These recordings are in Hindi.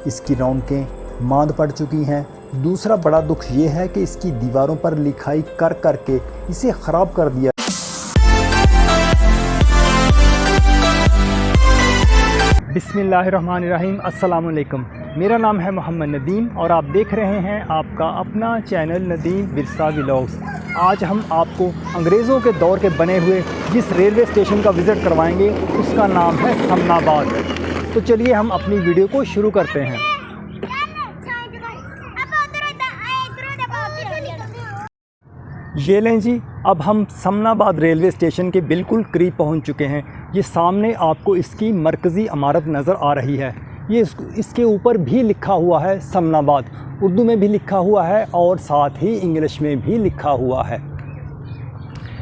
इसकी रौनकें मांद पड़ चुकी हैं। दूसरा बड़ा दुख ये है कि इसकी दीवारों पर लिखाई कर करके इसे ख़राब कर दिया। बिस्मिल्लाहिर्रहमानिर्रहीम, अस्सलाम वालेकुम। मेरा नाम है मोहम्मद नदीम और आप देख रहे हैं आपका अपना चैनल नदीम विरसा व्लॉग्स। आज हम आपको अंग्रेज़ों के दौर के बने हुए जिस रेलवे स्टेशन का विज़िट करवाएंगे उसका नाम है समनाबाद। तो चलिए हम अपनी वीडियो को शुरू करते हैं। ये लें जी, अब हम समनाबाद रेलवे स्टेशन के बिल्कुल करीब पहुंच चुके हैं। ये सामने आपको इसकी मरकज़ी इमारत नज़र आ रही है। ये इसके ऊपर भी लिखा हुआ है समनाबाद, उर्दू में भी लिखा हुआ है और साथ ही इंग्लिश में भी लिखा हुआ है।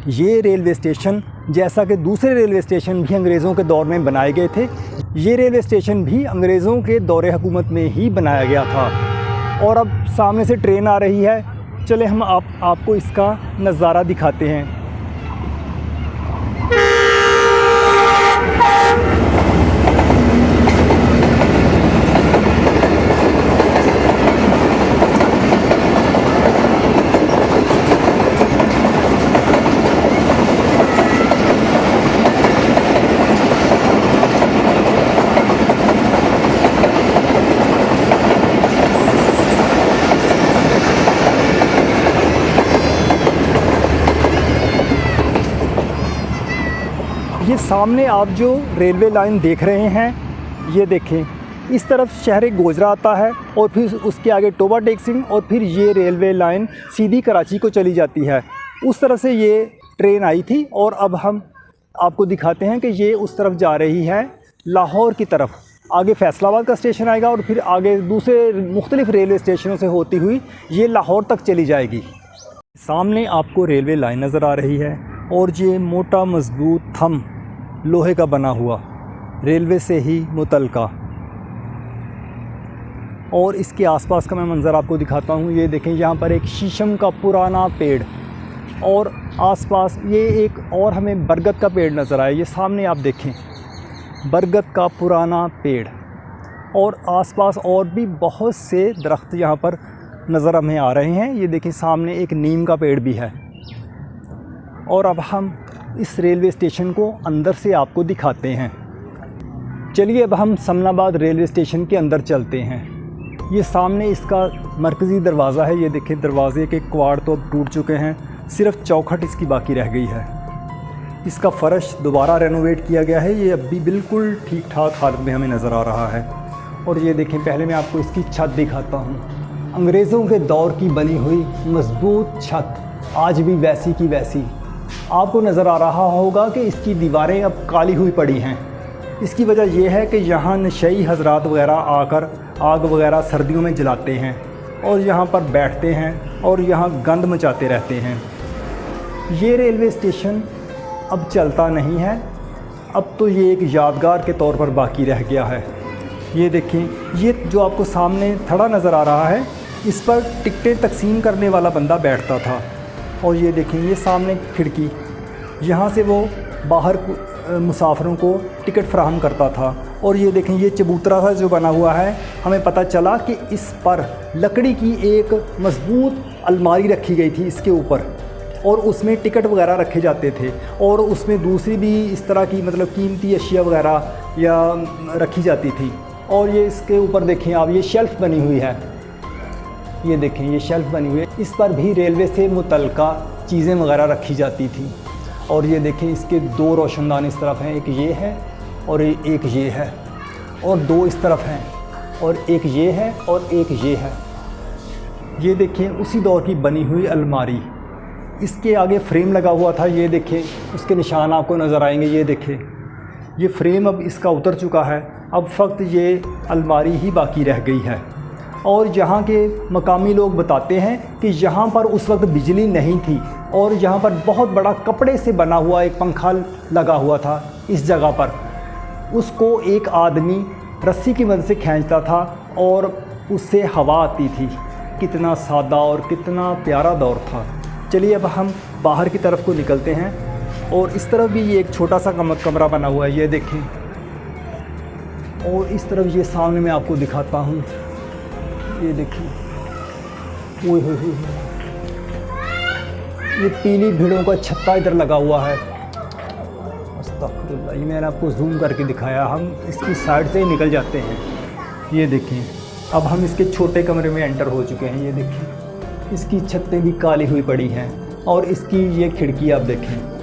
ये रेलवे स्टेशन, जैसा कि दूसरे रेलवे स्टेशन भी अंग्रेज़ों के दौर में बनाए गए थे, ये रेलवे स्टेशन भी अंग्रेज़ों के दौरे हुकूमत में ही बनाया गया था। और अब सामने से ट्रेन आ रही है, चले हम आपको इसका नज़ारा दिखाते हैं। ये सामने आप जो रेलवे लाइन देख रहे हैं, ये देखें, इस तरफ शहर गोजरा आता है और फिर उसके आगे टोबा टेक सिंह और फिर ये रेलवे लाइन सीधी कराची को चली जाती है। उस तरफ से ये ट्रेन आई थी और अब हम आपको दिखाते हैं कि ये उस तरफ जा रही है लाहौर की तरफ। आगे फैसलाबाद का स्टेशन आएगा और फिर आगे दूसरे मुख्तलिफ़ रेलवे स्टेशनों से होती हुई ये लाहौर तक चली जाएगी। सामने आपको रेलवे लाइन नज़र आ रही है और ये मोटा मजबूत थंब लोहे का बना हुआ, रेलवे से ही मुतल्लका। और इसके आसपास का मैं मंज़र आपको दिखाता हूँ। ये देखें, यहाँ पर एक शीशम का पुराना पेड़ और आसपास ये एक और हमें बरगद का पेड़ नज़र आया। ये सामने आप देखें, बरगद का पुराना पेड़ और आसपास और भी बहुत से दरख्त यहाँ पर नज़र हमें आ रहे हैं। ये देखें, सामने एक नीम का पेड़ भी है। और अब हम इस रेलवे स्टेशन को अंदर से आपको दिखाते हैं। चलिए अब हम समनाबाद रेलवे स्टेशन के अंदर चलते हैं। ये सामने इसका मरकज़ी दरवाज़ा है। ये देखें, दरवाज़े के क्वाड तो अब टूट चुके हैं, सिर्फ चौखट इसकी बाकी रह गई है। इसका फ़र्श दोबारा रेनोवेट किया गया है। ये अब भी बिल्कुल ठीक ठाक हालत में हमें नज़र आ रहा है। और ये देखें, पहले मैं आपको इसकी छत दिखाता हूँ। अंग्रेज़ों के दौर की बनी हुई मज़बूत छत आज भी वैसी की वैसी। आपको नज़र आ रहा होगा कि इसकी दीवारें अब काली हुई पड़ी हैं। इसकी वजह यह है कि यहाँ नशई हज़रात वगैरह आकर आग वगैरह सर्दियों में जलाते हैं और यहाँ पर बैठते हैं और यहाँ गंद मचाते रहते हैं। ये रेलवे स्टेशन अब चलता नहीं है, अब तो ये एक यादगार के तौर पर बाकी रह गया है। ये देखें, ये जो आपको सामने थड़ा नज़र आ रहा है, इस पर टिकटें तकसीम करने वाला बंदा बैठता था। और ये देखें, ये सामने खिड़की, यहाँ से वो बाहर मुसाफिरों को टिकट फ़राहम करता था। और ये देखें, ये चबूतरा सा जो बना हुआ है, हमें पता चला कि इस पर लकड़ी की एक मज़बूत अलमारी रखी गई थी इसके ऊपर, और उसमें टिकट वगैरह रखे जाते थे। और उसमें दूसरी भी इस तरह की मतलब कीमती अशिया वगैरह या रखी जाती थी। और ये इसके ऊपर देखें आप, ये शेल्फ़ बनी हुई है। ये देखें, ये शेल्फ़ बनी हुई है, इस पर भी रेलवे से मुतल्लिका चीज़ें वगैरह रखी जाती थी। और ये देखें, इसके दो रोशनदान इस तरफ हैं, एक ये है और एक ये है, और दो इस तरफ हैं और एक ये है और एक ये है। ये देखें, उसी दौर की बनी हुई अलमारी, इसके आगे फ्रेम लगा हुआ था। ये देखें, उसके निशान आपको नज़र आएंगे। ये देखें, ये फ्रेम अब इसका उतर चुका है, अब फ़क्त ये अलमारी ही बाकी रह गई है। और यहाँ के मकामी लोग बताते हैं कि यहाँ पर उस वक्त बिजली नहीं थी और यहाँ पर बहुत बड़ा कपड़े से बना हुआ एक पंखा लगा हुआ था इस जगह पर। उसको एक आदमी रस्सी की मदद से खींचता था और उससे हवा आती थी। कितना सादा और कितना प्यारा दौर था। चलिए अब हम बाहर की तरफ को निकलते हैं और इस तरफ भी ये एक छोटा सा कमरा बना हुआ है। ये देखें, और इस तरफ ये सामने मैं आपको दिखाता हूँ, ये देखिए, ओए होए होए, ये पीली भीड़ों का छत्ता इधर लगा हुआ है। अस्तगफिरुल्लाह, ये मैंने आपको जूम करके दिखाया, हम इसकी साइड से ही निकल जाते हैं। ये देखिए, अब हम इसके छोटे कमरे में एंटर हो चुके हैं। ये देखिए, इसकी छतें भी काली हुई पड़ी हैं और इसकी ये खिड़की आप देखें।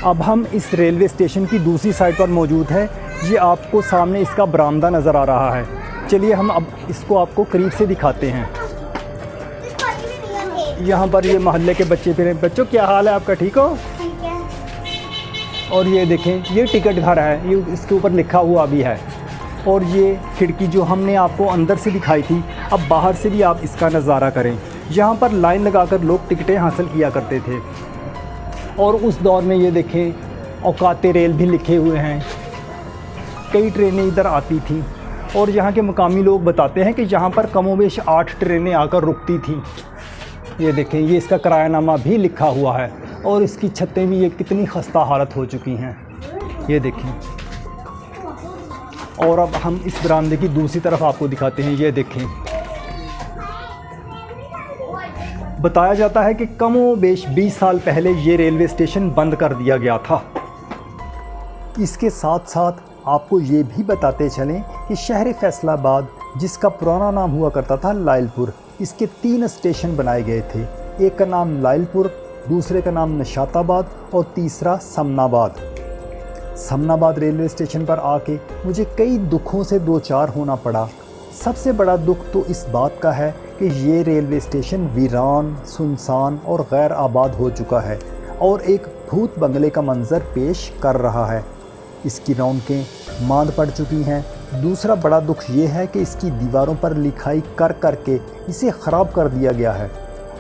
अब हम इस रेलवे स्टेशन की दूसरी साइड पर मौजूद है। ये आपको सामने इसका बरामदा नज़र आ रहा है। चलिए हम अब इसको आपको करीब से दिखाते हैं। यहाँ पर ये मोहल्ले के बच्चे फिर, बच्चों क्या हाल है आपका, ठीक हो? ठीक है। और ये देखें, ये टिकट घर है, ये इसके ऊपर लिखा हुआ भी है। और ये खिड़की जो हमने आपको अंदर से दिखाई थी, अब बाहर से भी आप इसका नज़ारा करें। यहाँ पर लाइन लगाकर लोग टिकटें हासिल किया करते थे। और उस दौर में ये देखें, औकाते रेल भी लिखे हुए हैं, कई ट्रेनें इधर आती थीं। और यहाँ के मकामी लोग बताते हैं कि यहाँ पर कमोबेश 8 ट्रेनें आकर रुकती थीं। ये देखें, ये इसका किरायानामा भी लिखा हुआ है। और इसकी छतें भी ये कितनी खस्ता हालत हो चुकी हैं, ये देखें। और अब हम इस बरामदे की दूसरी तरफ आपको दिखाते हैं। ये देखें, बताया जाता है कि कमोबेश 20 साल पहले ये रेलवे स्टेशन बंद कर दिया गया था। इसके साथ साथ आपको ये भी बताते चलें कि शहर फैसलाबाद, जिसका पुराना नाम हुआ करता था लायलपुर, इसके 3 स्टेशन बनाए गए थे। एक का नाम लायलपुर, दूसरे का नाम निशाताबाद और तीसरा समनाबाद। समनाबाद रेलवे स्टेशन पर आके मुझे कई दुखों से दो चार होना पड़ा। सबसे बड़ा दुख तो इस बात का है कि ये रेलवे स्टेशन वीरान, सुनसान और गैर आबाद हो चुका है और एक भूत बंगले का मंजर पेश कर रहा है। इसकी रौनकें मांद पड़ चुकी हैं। दूसरा बड़ा दुख ये है कि इसकी दीवारों पर लिखाई कर करके इसे ख़राब कर दिया गया है।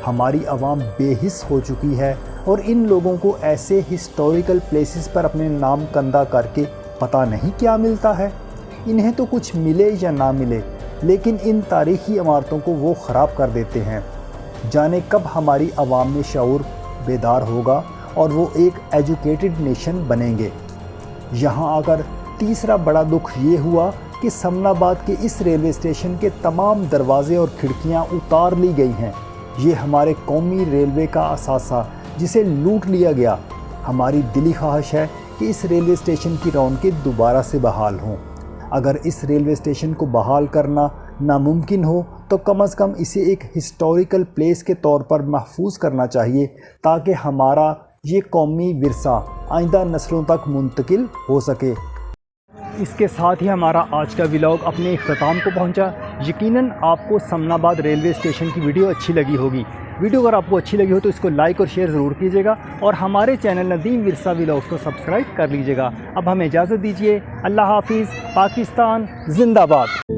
हमारी आवाम बेहिस हो चुकी है और इन लोगों को ऐसे हिस्टोरिकल प्लेसेस पर अपने नाम कंधा करके पता नहीं क्या मिलता है। इन्हें तो कुछ मिले या ना मिले, लेकिन इन तारीख़ी इमारतों को वो ख़राब कर देते हैं। जाने कब हमारी आवाम में शऊर बेदार होगा और वो एक एजुकेटेड नेशन बनेंगे। यहाँ आकर तीसरा बड़ा दुख ये हुआ कि समनाबाद के इस रेलवे स्टेशन के तमाम दरवाजे और खिड़कियाँ उतार ली गई हैं। ये हमारे कौमी रेलवे का असासा, जिसे लूट लिया गया। हमारी दिली ख्वाहिश है कि इस रेलवे स्टेशन की रौनकें दोबारा से बहाल हों। अगर इस रेलवे स्टेशन को बहाल करना नामुमकिन हो तो कम से कम इसे एक हिस्टोरिकल प्लेस के तौर पर महफूज करना चाहिए, ताकि हमारा ये कौमी विरसा आइंदा नस्लों तक मुंतकिल हो सके। इसके साथ ही हमारा आज का व्लॉग अपने इख्तिताम को पहुंचा। यकीनन आपको समनाबाद रेलवे स्टेशन की वीडियो अच्छी लगी होगी। वीडियो अगर आपको अच्छी लगी हो तो इसको लाइक और शेयर ज़रूर कीजिएगा और हमारे चैनल नदीम विरसा व्लॉग्स को सब्सक्राइब कर लीजिएगा। अब हमें इजाज़त दीजिए। अल्लाह हाफिज़। पाकिस्तान जिंदाबाद।